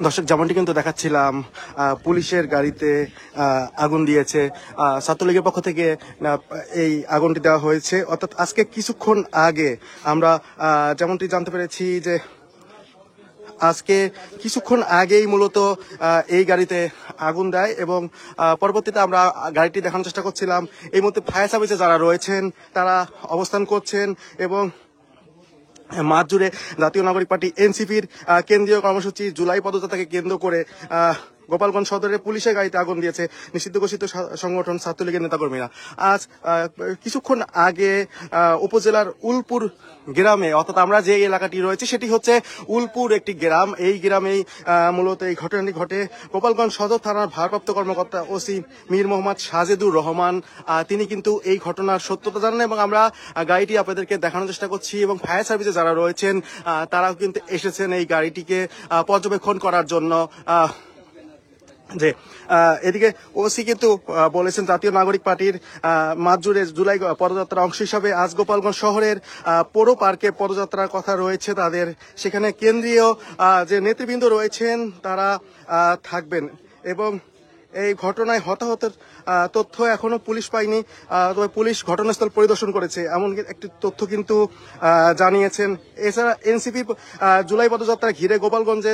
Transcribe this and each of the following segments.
দর্শক, যেমনটি কিন্তু দেখাচ্ছিলাম, পুলিশের গাড়িতে আগুন দিয়েছে। ছাত্রলীগের পক্ষ থেকে এই আগুনটি দেওয়া হয়েছে। অর্থাৎ আজকে কিছুক্ষণ আগে আমরা যেমনটি জানতে পেরেছি যে আজকে কিছুক্ষণ আগেই মূলত এই গাড়িতে আগুন দেয় এবং পরবর্তীতে আমরা গাড়িটি দেখানোর চেষ্টা করছিলাম। এই মুহূর্তে ফায়ার সার্ভিসে যারা রয়েছেন তারা অবস্থান করছেন এবং মাঠ জুড়ে জাতীয় নাগরিক পার্টি এনসিপির কেন্দ্রীয় কর্মসূচি জুলাই পদযাত্রাকে কেন্দ্র করে গোপালগঞ্জ সদরের পুলিশের গাড়িতে আগুন দিয়েছে নিষিদ্ধ ঘোষিত সংগঠন ছাত্রলীগের নেতাকর্মীরা। আজ কিছুক্ষণ আগে উপজেলার উলপুর গ্রামে, অর্থাৎ আমরা যে এলাকাটি রয়েছে সেটি হচ্ছে উলপুর একটি গ্রাম। এই গ্রামেই মূলত এই ঘটনাটি ঘটে। গোপালগঞ্জ সদর থানার ভারপ্রাপ্ত কর্মকর্তা ওসি মীর মোহাম্মদ সাজেদুর রহমান তিনি কিন্তু এই ঘটনার সত্যতা জানান এবং আমরা গাড়িটি আপনাদেরকে দেখানোর চেষ্টা করছি এবং ফায়ার সার্ভিসে যারা রয়েছেন তারাও কিন্তু এসেছেন এই গাড়িটিকে পর্যবেক্ষণ করার জন্য। যে এদিকে ওসি কিন্তু বলেছেন জাতীয় নাগরিক পার্টির মাঠ জুড়ে জুলাই পদযাত্রার অংশ হিসাবে আজ গোপালগঞ্জ শহরের পৌর পার্কে পদযাত্রার কথা রয়েছে তাদের। সেখানে কেন্দ্রীয় যে নেতৃবৃন্দ রয়েছেন তারা থাকবেন এবং এই ঘটনায় হতাহতের তথ্য এখনো পুলিশ পায়নি, তবে পুলিশ ঘটনাস্থল পরিদর্শন করেছে এমন একটি তথ্য কিন্তু জানিয়েছেন। এছাড়া এনসিপি জুলাই পদযাত্রা ঘিরে গোপালগঞ্জে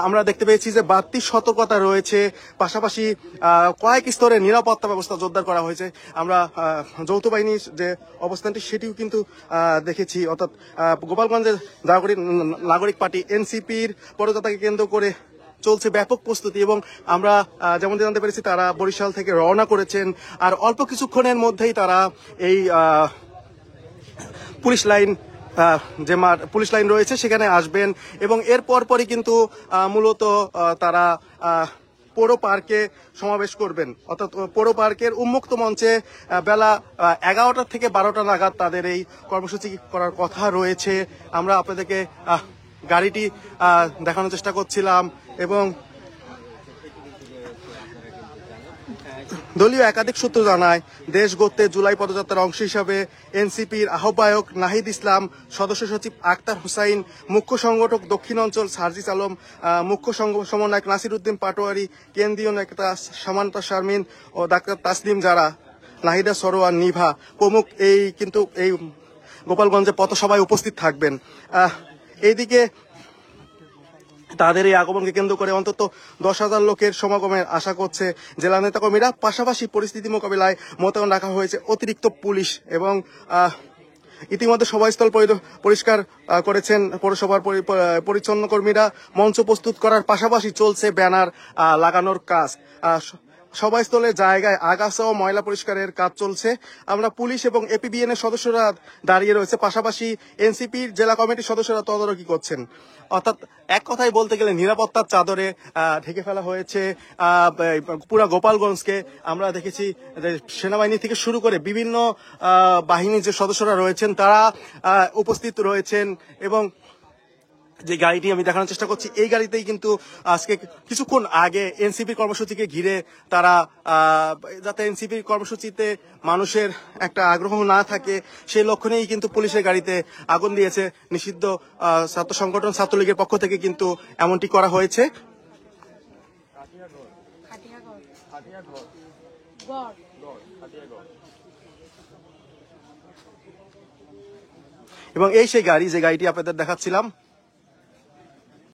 আমরা দেখতে পেয়েছি যে বাড়তি সতর্কতা রয়েছে, পাশাপাশি কয়েক স্তরে নিরাপত্তা ব্যবস্থা জোরদার করা হয়েছে। আমরা যৌথ বাহিনীর যে অবস্থানটি সেটিও কিন্তু দেখেছি। অর্থাৎ গোপালগঞ্জের নাগরিক পার্টি এনসিপির পদযাত্রাকে কেন্দ্র করে চলছে ব্যাপক প্রস্তুতি এবং আমরা যেমন জানতে পেরেছি তারা বরিশাল থেকে রওনা করেছেন আর অল্প কিছুক্ষণের মধ্যেই তারা এই পুলিশ লাইন যে পুলিশ লাইন রয়েছে সেখানে আসবেন এবং এর পরপরই কিন্তু মূলত তারা পৌর পার্কে সমাবেশ করবেন। অর্থাৎ পৌর পার্কের উন্মুক্ত মঞ্চে বেলা 11টা থেকে 12টা নাগাদ তাদের এই কর্মসূচি করার কথা রয়েছে। আমরা আপনাদেরকে গাড়িটি দেখানোর চেষ্টা করছিলাম এবং দলীয় একাধিক সূত্র জানায় দেশ গড়তে জুলাই পদযাত্রার অংশ হিসাবে এনসিপির আহ্বায়ক নাহিদ ইসলাম, সদস্য সচিব আক্তার হুসাইন, মুখ্য সংগঠক দক্ষিণ অঞ্চল সার্জিস আলম, মুখ্য সমন্বয়ক নাসির উদ্দিন পাটোয়ারি, কেন্দ্রীয় নেতা সামান্তা শারমিন ও ডাক্তার তাসলিম জারা, নাহিদা সরোয়ার নিভা প্রমুখ এই গোপালগঞ্জে পথসভায় উপস্থিত থাকবেন। এইদিকে তাদের এই আগমনকে কেন্দ্র করে অন্তত 10,000 লোকের সমাগমের আশা করছে জেলা নেতাকর্মীরা। পাশাপাশি পরিস্থিতি মোকাবিলায় মোতায়েন রাখা হয়েছে অতিরিক্ত পুলিশ এবং ইতিমধ্যে সভাস্থল পরিষ্কার করেছেন পৌরসভার পরিচ্ছন্ন কর্মীরা। মঞ্চ প্রস্তুত করার পাশাপাশি চলছে ব্যানার লাগানোর কাজ। সভাস্থলের জায়গায় আগাছা ও ময়লা পরিষ্কারের কাজ চলছে। আমরা পুলিশ এবং এপিবিএন এর সদস্যরা দাঁড়িয়ে রয়েছে, পাশাপাশি এনসিপির জেলা কমিটির সদস্যরা তদারকি করছেন। অর্থাৎ এক কথায় বলতে গেলে নিরাপত্তার চাদরে ঢেকে ফেলা হয়েছে পুরা গোপালগঞ্জকে। আমরা দেখেছি যে সেনাবাহিনী থেকে শুরু করে বিভিন্ন বাহিনীর যে সদস্যরা রয়েছেন তারা উপস্থিত রয়েছেন এবং যে গাড়িটি আমি দেখানোর চেষ্টা করছি এই গাড়িতেই কিন্তু আজকে কিছুক্ষণ আগে এনসিপির কর্মসূচিকে ঘিরে তারা যাতে এনসিপির কর্মসূচিতে মানুষের একটা আগ্রহ না থাকে সেই লক্ষণেই কিন্তু পুলিশের গাড়িতে আগুন দিয়েছে নিষিদ্ধ ছাত্র সংগঠন ছাত্রলীগের পক্ষ থেকে কিন্তু এমনটি করা হয়েছে। এবং এই সেই গাড়ি যে গাড়িটি আপনাদের দেখাচ্ছিলাম।